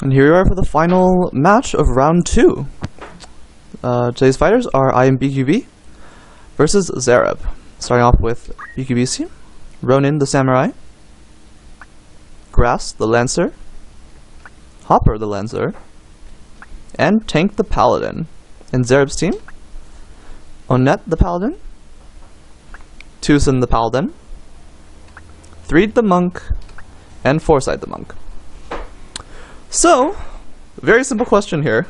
And here we are for the final match of round 2. Today's fighters are iamBQB versus Zareb. Starting off with BQB's team, Ronin the Samurai, Grass the Lancer, Hopper the Lancer, and Tank the Paladin. And Zareb's team, Onet the Paladin, Tucson the Paladin, Threed the Monk, and Foresight the Monk. So, very simple question here.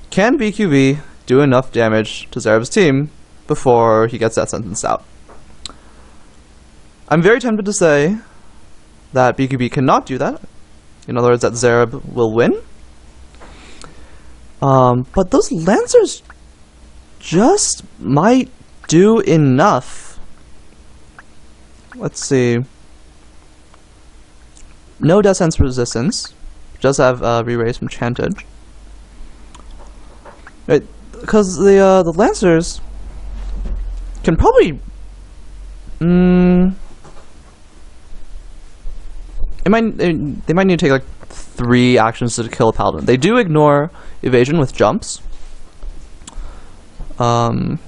Can BQB do enough damage to Zareb's team before he gets that sentence out? I'm very tempted to say that BQB cannot do that. In other words, that Zareb will win. But those Lancers just might do enough. Let's see. No Death Sense resistance. Just have re-raise from Chantage. Right, because the Lancers can probably they might need to take like 3 actions to kill a Paladin. They do ignore evasion with jumps. They're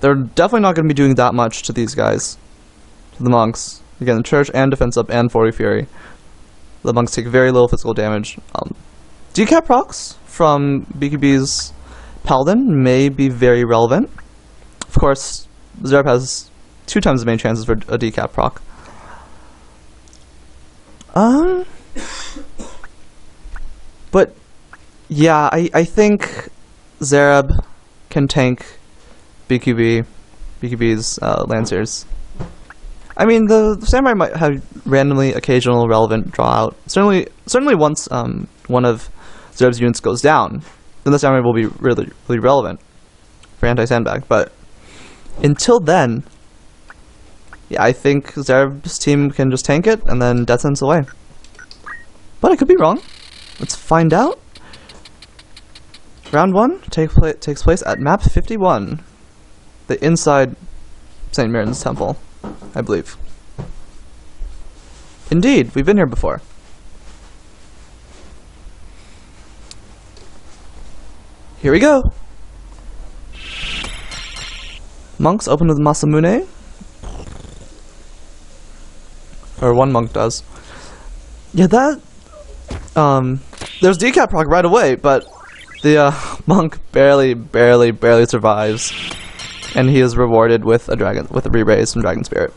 definitely not going to be doing that much to these guys, to the monks. Again, the Church and Defense Up and 40 Fury. The monks take very little physical damage. Decap procs from BQB's Paladin may be very relevant. Of course, Zareb has 2 times as many chances for a decap proc. But yeah, I think Zareb can tank BQB's Lancers. I mean, the Samurai might have randomly occasional relevant draw out. Certainly once one of Zareb's units goes down, then the Samurai will be really relevant for anti-sandbag. But until then, yeah, I think Zareb's team can just tank it and then Death Sense away. But I could be wrong. Let's find out. Round 1 takes place at map 51, the inside St. Mirren's Temple, I believe. Indeed, we've been here before. Here we go. Monks open with Masamune. Or one monk does. Yeah, that there's decap proc right away, but the monk barely survives, and he is rewarded with a re-raise from Dragon Spirit.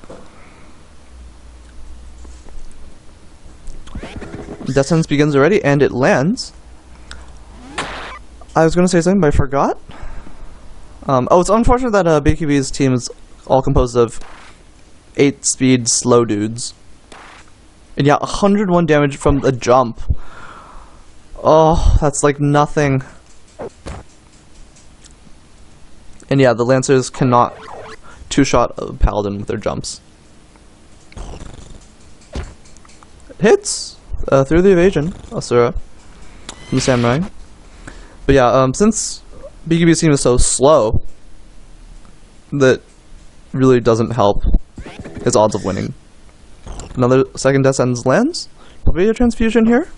Death Sentence begins already, and it lands. I was going to say something, but I forgot. Oh, it's unfortunate that BQB's team is all composed of 8-speed slow dudes. And yeah, 101 damage from the jump. Oh, that's like nothing. And yeah, the Lancers cannot two-shot a Paladin with their jumps. It hits through the evasion, Asura, from the Samurai. But yeah, since BQB's team is so slow, that really doesn't help his odds of winning. Another second Death Sentence lands. Probably a transfusion here.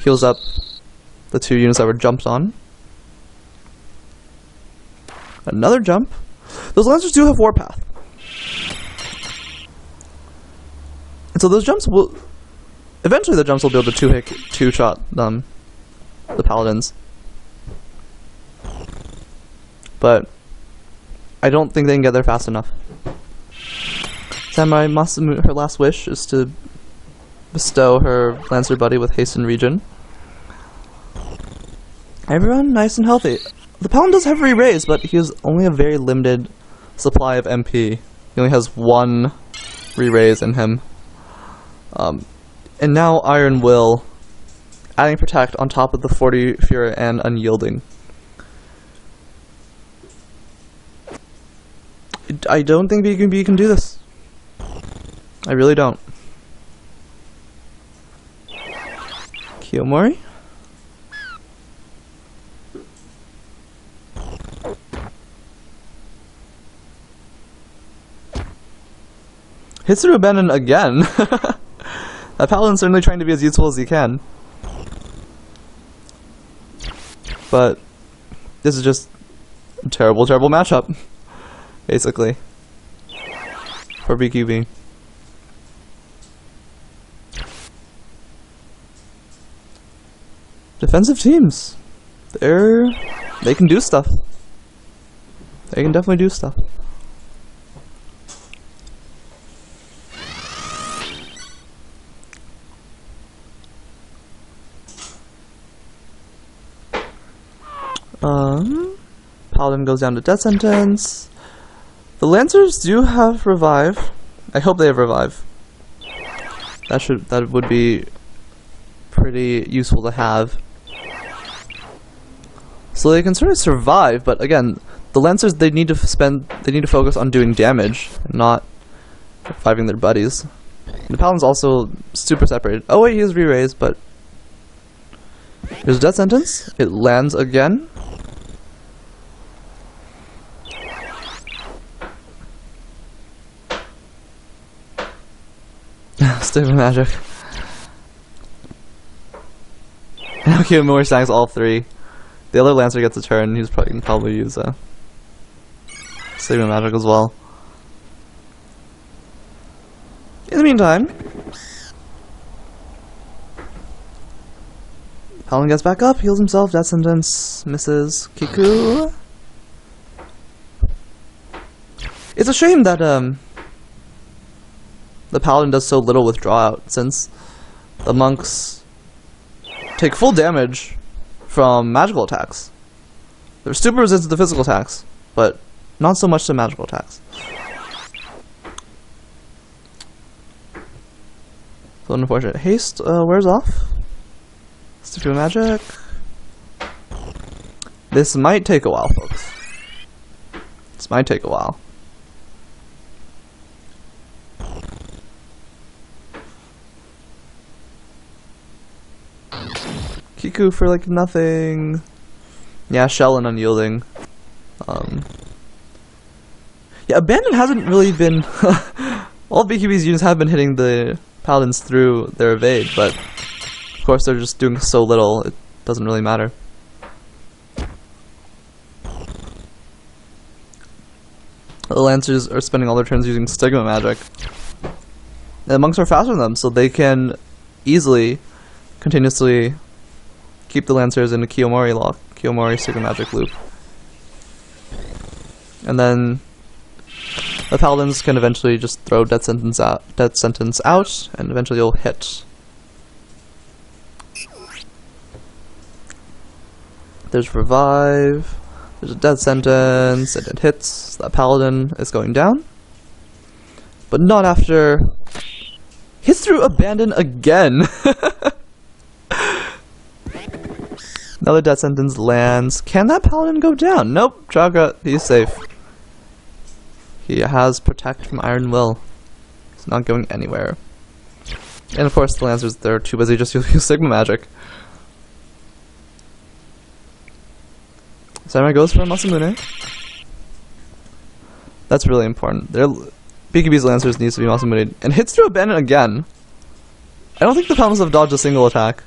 Heals up the 2 units that were jumped on. Another jump. Those Lancers do have Warpath. And so those jumps will... Eventually the jumps will be able to two-shot the Paladins. But I don't think they can get there fast enough. Samurai Masamune, her last wish is to bestow her Lancer buddy with Hasten Regen. Everyone nice and healthy. The Paladin does have re-raise, but he has only a very limited supply of MP. He only has 1 re-raise in him. And now Iron Will, adding Protect on top of the 40 Fury and Unyielding. I don't think BQB can do this. I really don't. Kiyomori? Hits through Abandon again. That Paladin's certainly trying to be as useful as he can. but this is just a terrible, terrible matchup, basically, for BQB. Defensive teams, they can do stuff. They can definitely do stuff. Paladin goes down to death sentence. The Lancers do have revive. I hope they have revive. That would be pretty useful to have. So they can sort of survive, but again, the Lancers they need to focus on doing damage, and not reviving their buddies. And the Paladin's also super separated. Oh wait, he is re-raised, but here's a death sentence. It lands again. Stupid magic. Okay, more stacks all three. The other Lancer gets a turn. He's probably can probably use a Sigma magic as well. In the meantime, Paladin gets back up, heals himself, death sentence, misses Kiku. It's a shame that the Paladin does so little with draw out, since the monks take full damage from magical attacks. They're super resistant to physical attacks, but not so much to magical attacks. So unfortunate. Haste wears off. Stupid magic. This might take a while, folks. This might take a while. Kiku for like nothing. Yeah, Shell and Unyielding. Yeah, Abandon hasn't really been... All BQB's units have been hitting the Paladins through their evade, but of course they're just doing so little, it doesn't really matter. The Lancers are spending all their turns using Stigma magic. And the monks are faster than them, so they can easily, continuously keep the Lancers in a Kiyomori Stigma magic loop. And then the Paladins can eventually just throw death sentence out, and eventually you'll hit. There's revive. There's a death sentence, and it hits. That Paladin is going down, but not after. Hits through Abandon again. Another death sentence lands. Can that Paladin go down? Nope. Chaga, he's safe. He has Protect from Iron Will. He's not going anywhere. And of course the Lancers, they're too busy just using Sigma magic. Samurai goes for Masamune. That's really important. BQB's Lancers needs to be Masamune. And hits through Abandon again. I don't think the Paladins have dodged a single attack.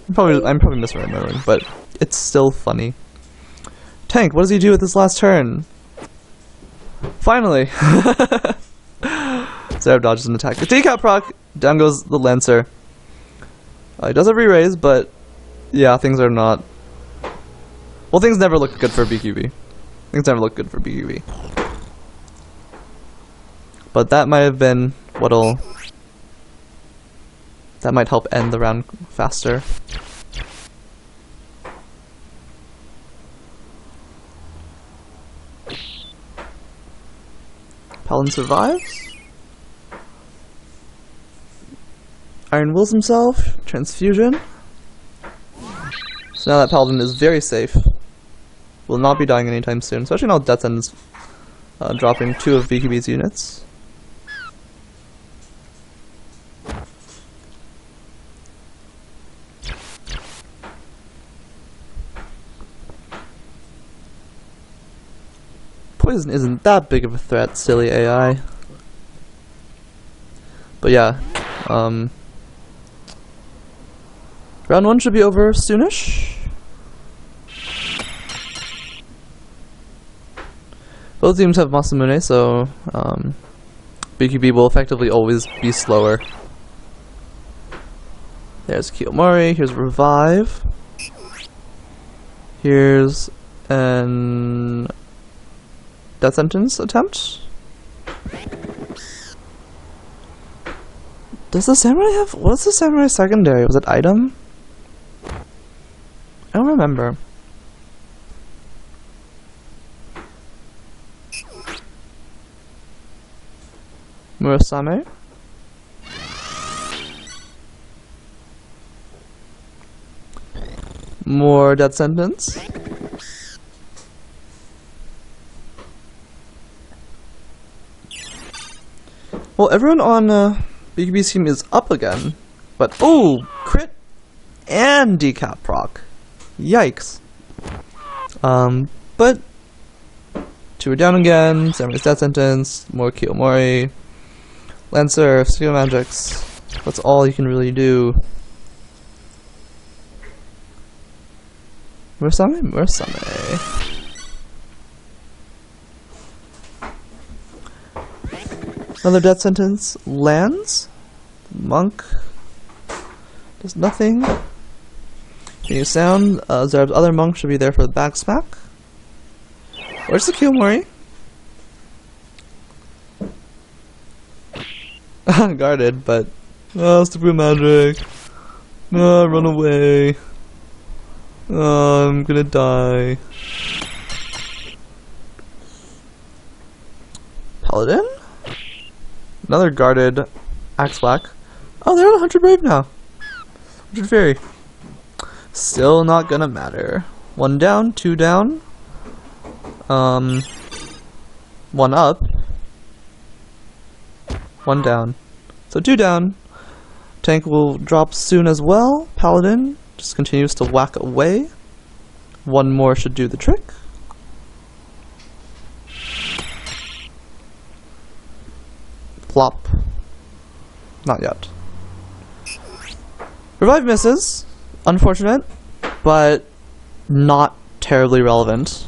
I'm probably misremembering, but it's still funny. Tank, what does he do with his last turn? Finally! Zareb dodges an attack. The decap proc, down goes the Lancer. He does have re-raise, but yeah, things are not... Well, things never look good for BQB. Things never look good for BQB. But that might have been what'll... That might help end the round faster. Paladin survives. Iron wills himself. Transfusion. So now that Paladin is very safe. Will not be dying anytime soon. Especially now Death Sentence dropping 2 of BQB's units. Poison isn't that big of a threat, silly AI. But yeah, Round 1 should be over soonish. Both teams have Masamune, so BQB will effectively always be slower. There's Kiyomori, here's Revive. Here's an Death Sentence attempt. Does the Samurai have... What's the Samurai secondary? Was it item? I don't remember. Murasame. More Death Sentence. Well, everyone on BQB's team is up again, but oh, crit and decap proc. Yikes. But 2 are down again. Samurai's Death Sentence. More Kiyomori. Lancer, Steel Magics. That's all you can really do. Murasame? Murasame. Another Death Sentence lands. Monk does nothing. Can you sound? Zareb's other monk should be there for the back smack. Where's the Kiyomori? Guarded, but stupid magic. No, run away. I'm gonna die. Paladin? Another guarded Axe Black. Oh, they're on 100 Brave now. 100 Fairy. Still not gonna matter. 1 down, 2 down. 1 up. 1 down. So 2 down. Tank will drop soon as well. Paladin just continues to whack away. 1 more should do the trick. Flop. Not yet. Revive misses. Unfortunate, but not terribly relevant.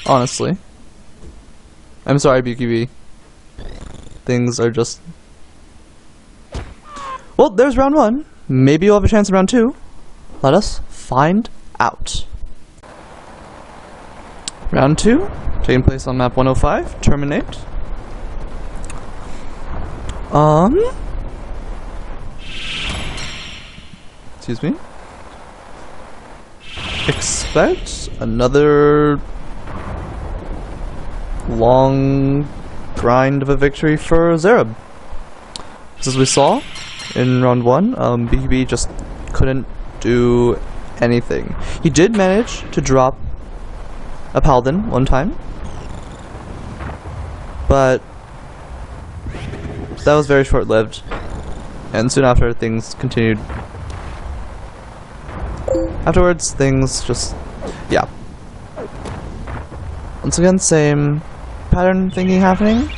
Honestly. I'm sorry, BQB. Things are just... Well, there's round 1. Maybe you'll have a chance in round 2. Let us find out. Round 2, taking place on map 105, Terminate. Excuse me. Expect another long grind of a victory for Zareb. As we saw in round 1, BQB just couldn't do anything. He did manage to drop a Paladin 1 time, but that was very short-lived, and soon after things continued. Afterwards, things just... yeah. Once again, same pattern thinking happening.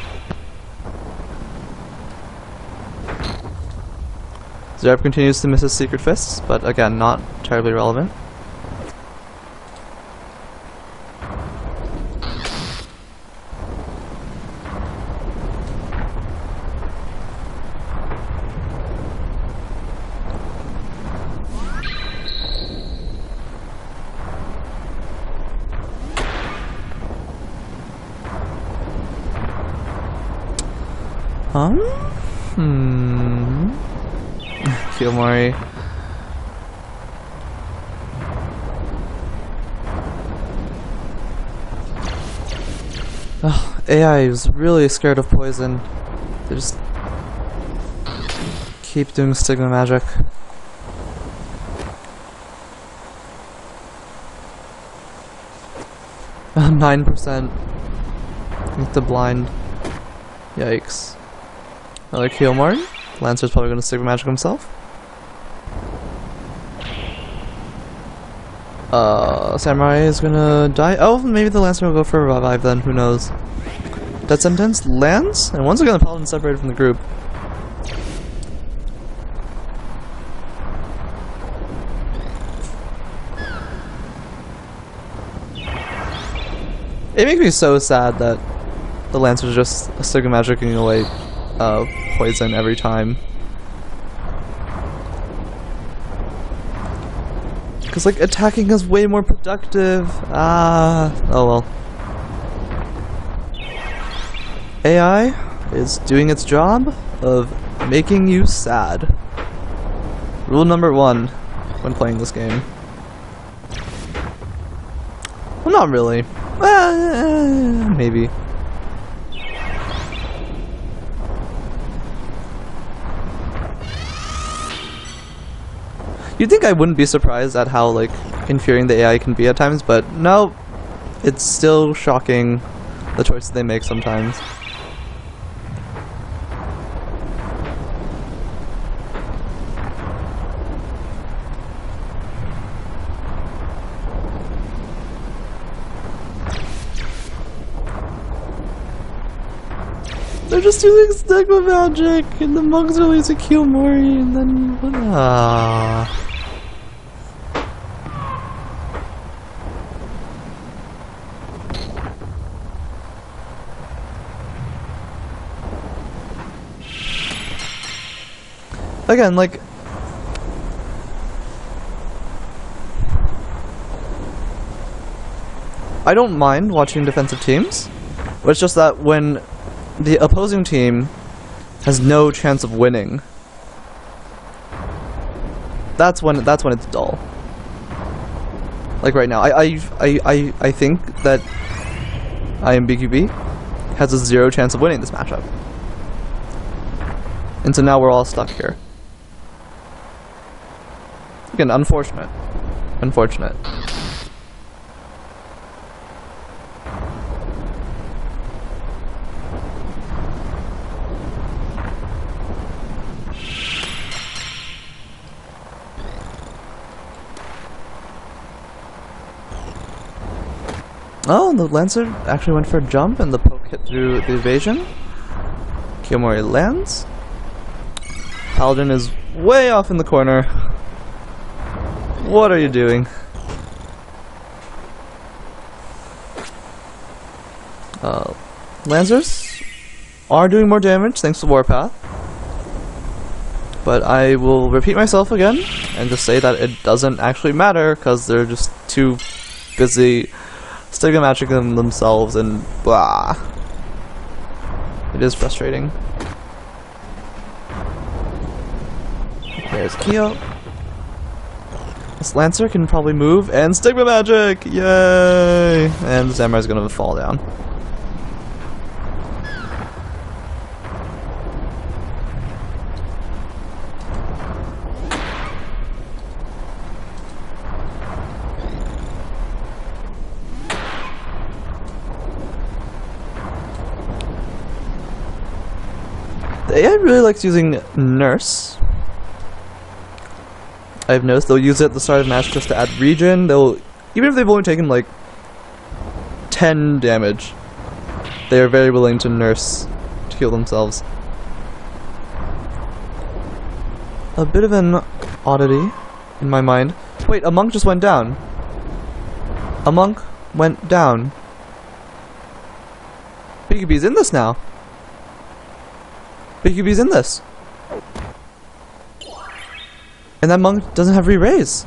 Zareb continues to miss his Secret Fists, but again, not terribly relevant. Kiyomori. Oh, AI is really scared of poison. They just keep doing Stigma magic. Oh, 9%. With the blind. Yikes. Another Kiyomori. Lancer's probably going to Stigma magic himself. Samurai is gonna die. Oh, maybe the Lancer will go for a revive then, who knows. Death Sentence lands, and once again the Paladin separated from the group. It makes me so sad that the Lancer's just Sigma magicking away poison every time. Because, like, attacking is way more productive. Oh well. AI is doing its job of making you sad. Rule number 1 when playing this game. Well, not really. Maybe. You'd think I wouldn't be surprised at how, like, infuriating the AI can be at times, but no, it's still shocking the choices they make sometimes. They're just using Stigma Magic, and the monks are using Kiyomori, and then... Again, like... I don't mind watching defensive teams, but it's just that when the opposing team has no chance of winning, that's when it's dull. Like right now, I think that iamBQB has a 0 chance of winning this matchup, and so now we're all stuck here. Again, unfortunate. Unfortunate. Oh, the Lancer actually went for a jump and the poke hit through the evasion. Kiyomori lands. Paladin is way off in the corner. What are you doing? Lancers are doing more damage thanks to Warpath. But I will repeat myself again and just say that it doesn't actually matter because they're just too busy Stigma Magicking themselves and blah. It is frustrating. There's Kyo. This Lancer can probably move and Stigma Magic! Yay! And the Samurai's gonna fall down. The AI really likes using Nurse. I've noticed they'll use it at the start of the match just to add regen. They'll, even if they've only taken like 10 damage, they are very willing to nurse to heal themselves. A bit of an oddity in my mind. Wait, a monk just went down. A monk went down. BQB's in this now. BQB's in this. And that monk doesn't have re-raise.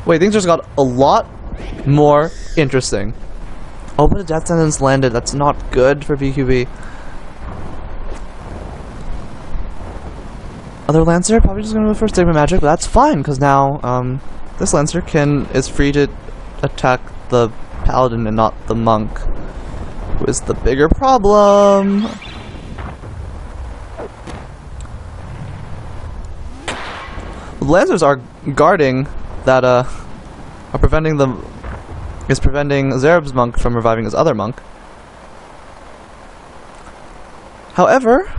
Wait, things just got a lot more interesting. Oh, but a death sentence landed. That's not good for BQB. Other Lancer probably just gonna go for Stigma Magic, but that's fine because now this Lancer is free to attack the Paladin and not the monk, who is the bigger problem. The Lancers are guarding that preventing Zareb's monk from reviving his other monk. However,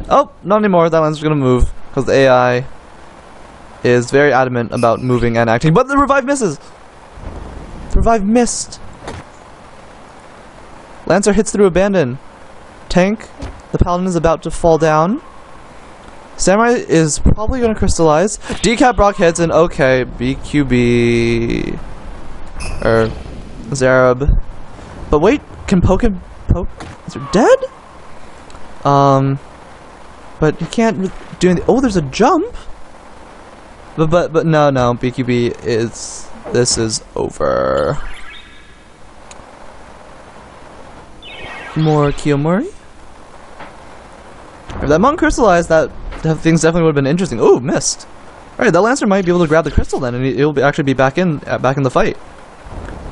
oh, not anymore. That Lancer's gonna move because the AI is very adamant about moving and acting, but the revive misses. The revive missed. Lancer hits through abandon. Tank. The Paladin is about to fall down. Samurai is probably gonna crystallize. Decap Brock hits and okay, BQB or Zareb. But wait, can poke? Is it dead? But he can't do anything. Oh, there's a jump. But no, BQB is. This is over. More Kiyomori. If that monk crystallized, that things definitely would have been interesting. Oh, missed. All right, that Lancer might be able to grab the crystal then, and he'll actually be back in the fight.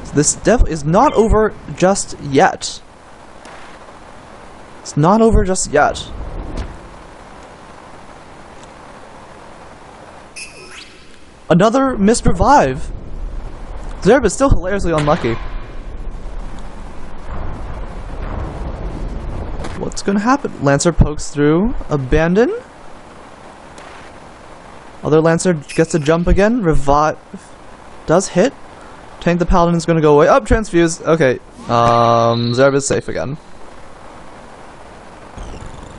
So this is not over just yet. It's not over just yet. Another missed revive. Zareb is still hilariously unlucky. What's gonna happen? Lancer pokes through. Abandon. Other Lancer gets to jump again. Revive. Does hit. Tank the Paladin is gonna go away. Up, transfuse. Okay. Zareb is safe again.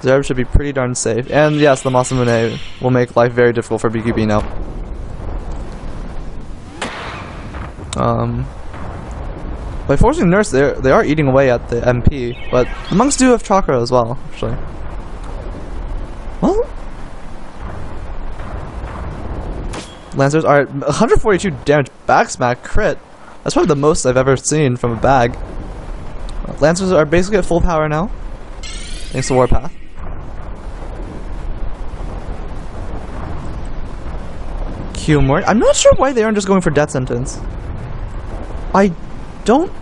Zareb should be pretty darn safe. And yes, the Masamune will make life very difficult for BQB now. By forcing Nurse, they are eating away at the MP, but the monks do have chakra as well, actually. Well, Lancers are at 142 damage, backsmack, crit. That's probably the most I've ever seen from a bag. Lancers are basically at full power now, thanks to Warpath. Kiyomori. I'm not sure why they aren't just going for death sentence. I don't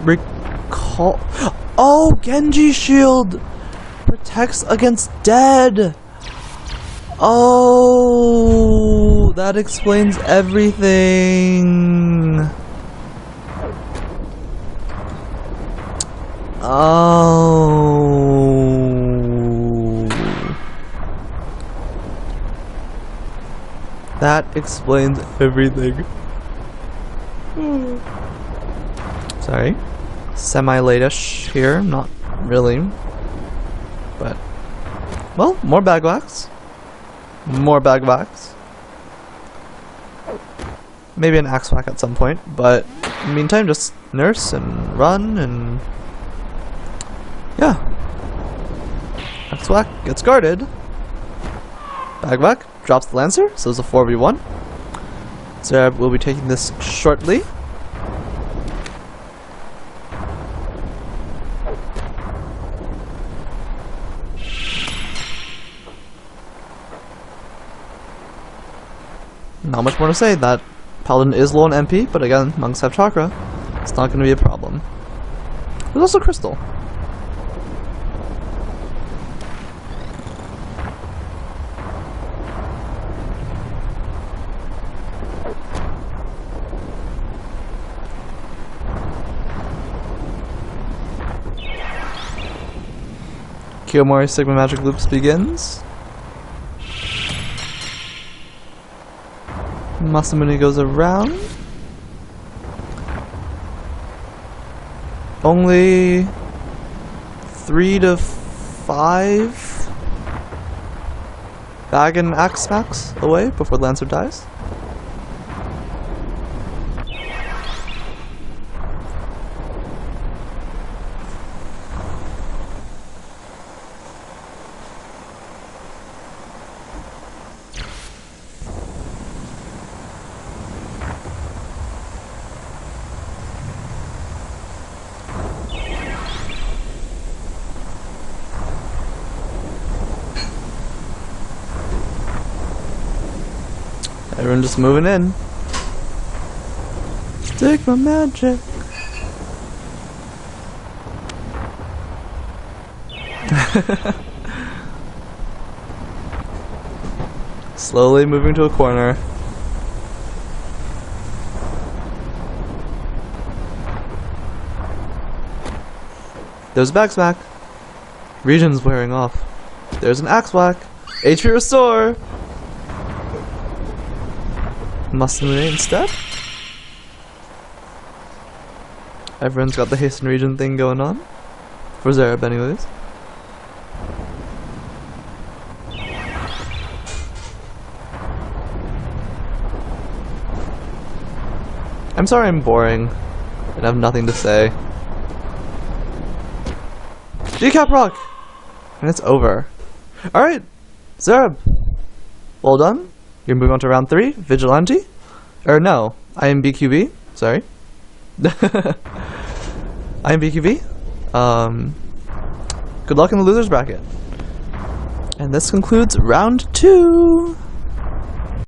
recall. Oh, Genji shield protects against dead. Oh, that explains everything. Oh, that explains everything. Sorry. Semi-late-ish here, not really. But, well, more bag wax. More bag wax. Maybe an axe whack at some point, but in the meantime, just nurse and run and... yeah. Axe whack gets guarded. Bag whack drops the Lancer, so it's a 4v1. Zareb will be taking this shortly. Not much more to say. That Paladin is low on MP, but again, monks have chakra. It's not going to be a problem. There's also crystal. Kiyomori Sigma Magic Loops begins. Masamune goes around. Only 3 to 5 bag and axe smacks away before Lancer dies. Everyone just moving in. Stigma magic. Slowly moving to a corner. There's a back smack. Region's wearing off. There's an axe whack. HP restore. Masamune instead. Everyone's got the hasten region thing going on. For Zareb anyways. I'm sorry I'm boring and have nothing to say. Decap rock! And it's over. Alright, Zareb. Well done. You're moving on to round 3, Vigilante. Or no, iamBQB. Sorry. iamBQB. Good luck in the loser's bracket. And this concludes round 2.